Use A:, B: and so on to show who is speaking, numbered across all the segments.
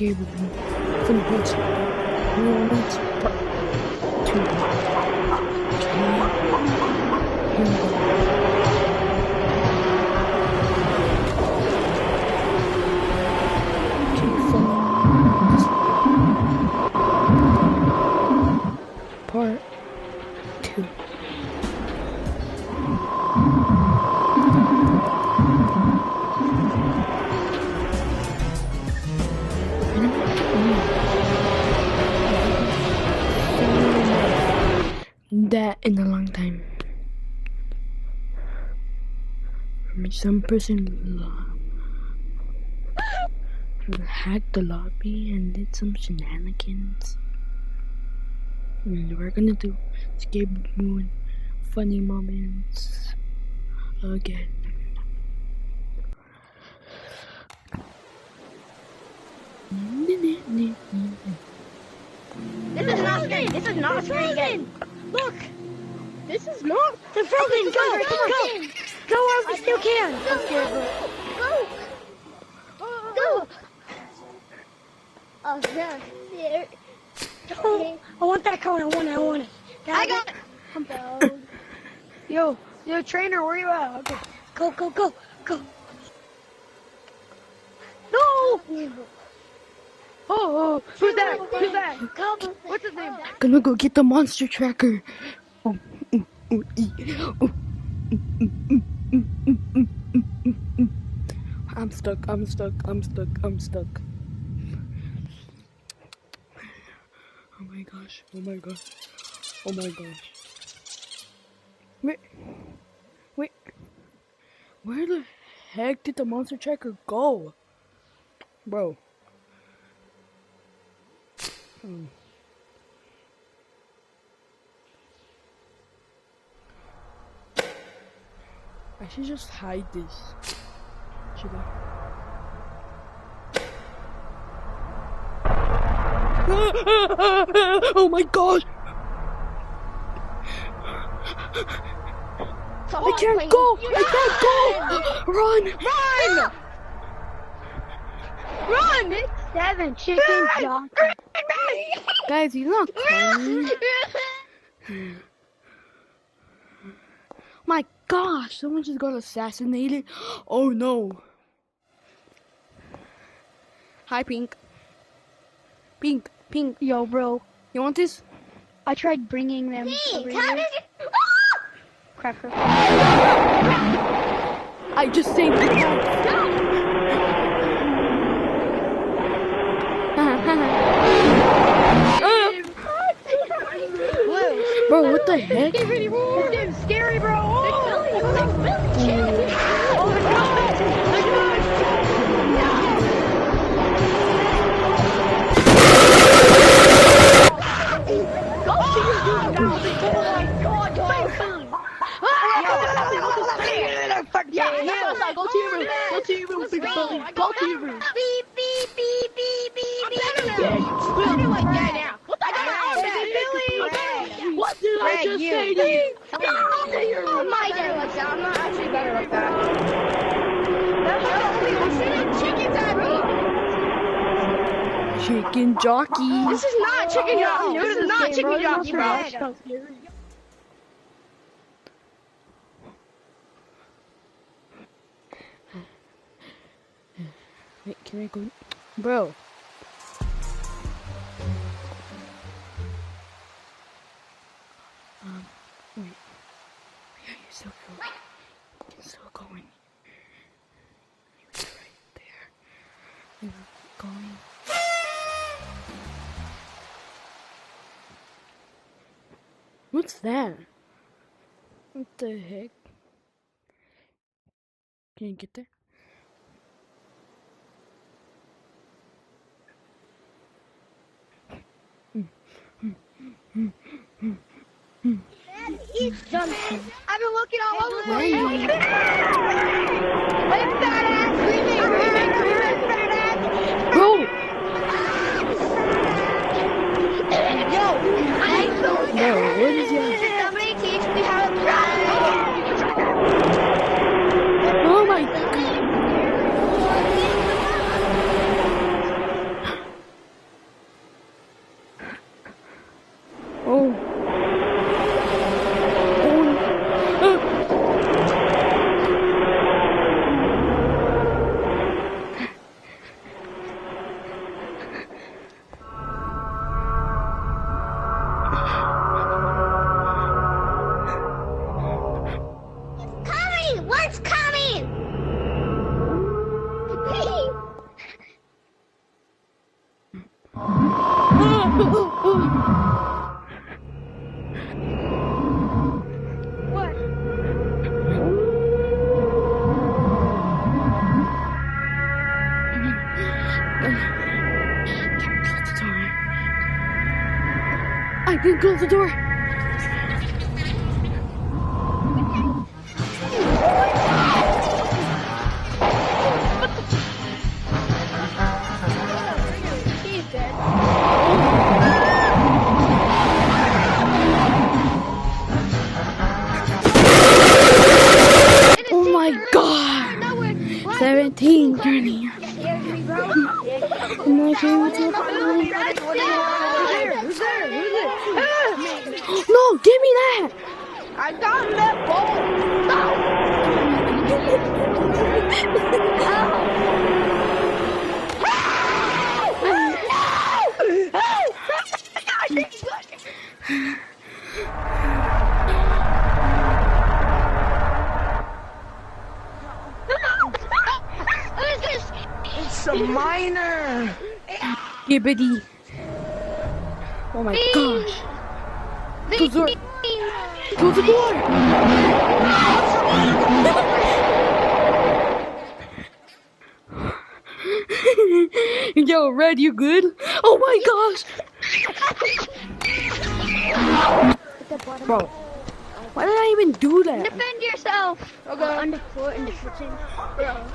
A: escape from the woods. Moments part 2. Okay, here we go. Part 2. That in a long time. Some person hacked the lobby and did some shenanigans. And we're gonna do escape moon funny moments again.
B: This is not scary. This is not scary again.
C: Look! This is not.
B: They're frozen. Go,
C: Go! Go while we still can.
B: I'm scared. Go. Go. Oh, yeah.
C: Oh, I want that cone. I want it.
B: I got it. I'm down.
C: Yo, trainer, where you at? Okay. Go. No! Oh, who's that? What's his name?
A: Gonna go get the monster tracker. I'm stuck. Oh my gosh. Wait. Where the heck did the monster tracker go? Bro. I should just hide this. Should I? Oh my gosh! I can't go! Run!
C: Run! 7 chicken jockey.
A: Guys, he's not coming. My gosh, someone just got assassinated. Oh no. Hi, Pink. Pink.
C: Yo, bro.
A: You want this?
C: I tried bringing them over here. Cracker.
A: I just saved the cat. Bro, what the heck?
C: It's scary, bro.
A: Go to your room. Go to your room.
B: Beep. What do I get now?
A: What did I just say to you?
B: Oh my god, I'm not actually better at that.
A: Chicken jockey.
B: This is not chicken jockey. This is not chicken jockey, bro.
A: Wait, can I go? Bro. Wait. Yeah, you're still going. You're still going. You're right there. You're going. What's that? What the heck? Can you get there?
B: He's done. I've been looking all over the
A: Right. Bro! Bro, what is your...
B: Somebody teach me how to drive.
A: Oh my god! then close the door.
B: He's dead.
A: Oh my god! 17 journey. I'm not sure what's up.
B: Who's there?
A: No, give me that!
B: I got that ball.
D: It's a miner.
A: Gibbity. Oh my gosh. Close the door. Close the door. Yo, Red, you good? Oh my gosh. Bro, why did I even do that?
C: Defend yourself.
B: Okay.
C: Underfoot in the kitchen.
B: Bro.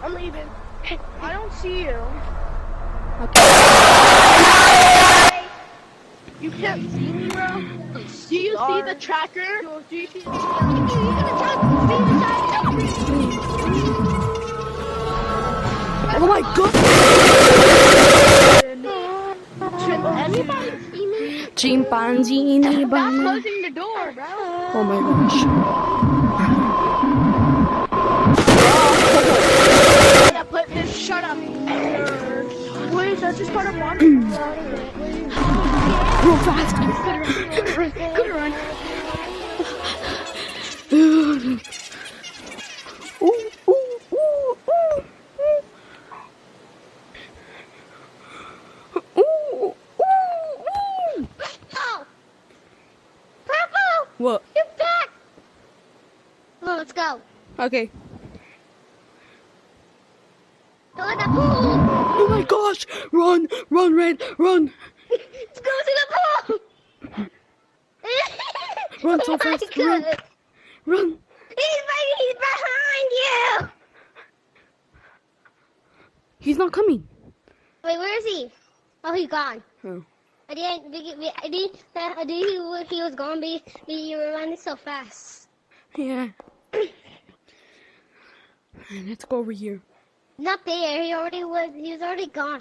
B: I'm leaving. I don't see you. You can't see me, bro. Do you see the tracker? Do you see the
A: Oh my god.
B: Should anybody see me?
A: Chimpanzee.
C: Stop closing the door, bro.
A: Oh my gosh.
B: Yeah, put this. Shut up. Please, let's just start a bomb.
A: Real fast.
C: Good run.
A: Ooh, ooh, ooh, ooh. Ooh, ooh.
C: Oh! Purple!
A: What?
C: You're back! Well, let's go.
A: Okay.
C: Go in the pool!
A: Oh my gosh! Run! Run, Red! Run!
C: Let's go to the pool!
A: Run so
C: Oh my
A: fast! Run!
C: God.
A: Run!
C: He's behind you!
A: He's not coming.
C: Wait, where is he? Oh, he's gone.
A: Oh.
C: I didn't he was gone, but you were running so fast.
A: Yeah. Let's go over here.
C: Not there, he was already gone.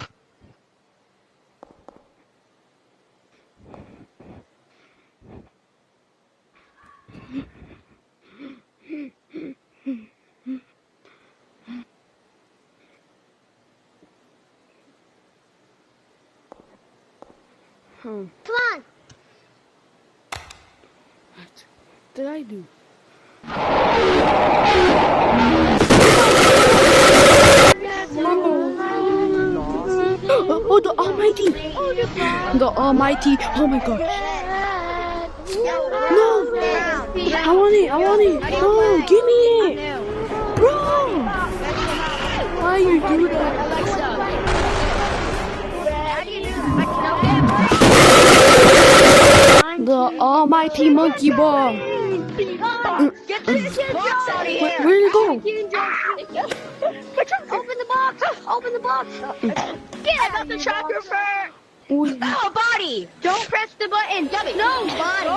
A: Oh.
C: Come on!
A: What did I do? Oh, the Almighty! The Almighty! Oh my God! No! I want it! I want it! No! Give me it! Bro! Why you do that? The Almighty Monkey Ball!
B: Get this box out of here.
A: Where'd it go?
C: Open the box! Open the box!
B: I got the tracker first.
A: Oh,
B: Oh, body! Don't press the button, dummy. No, body.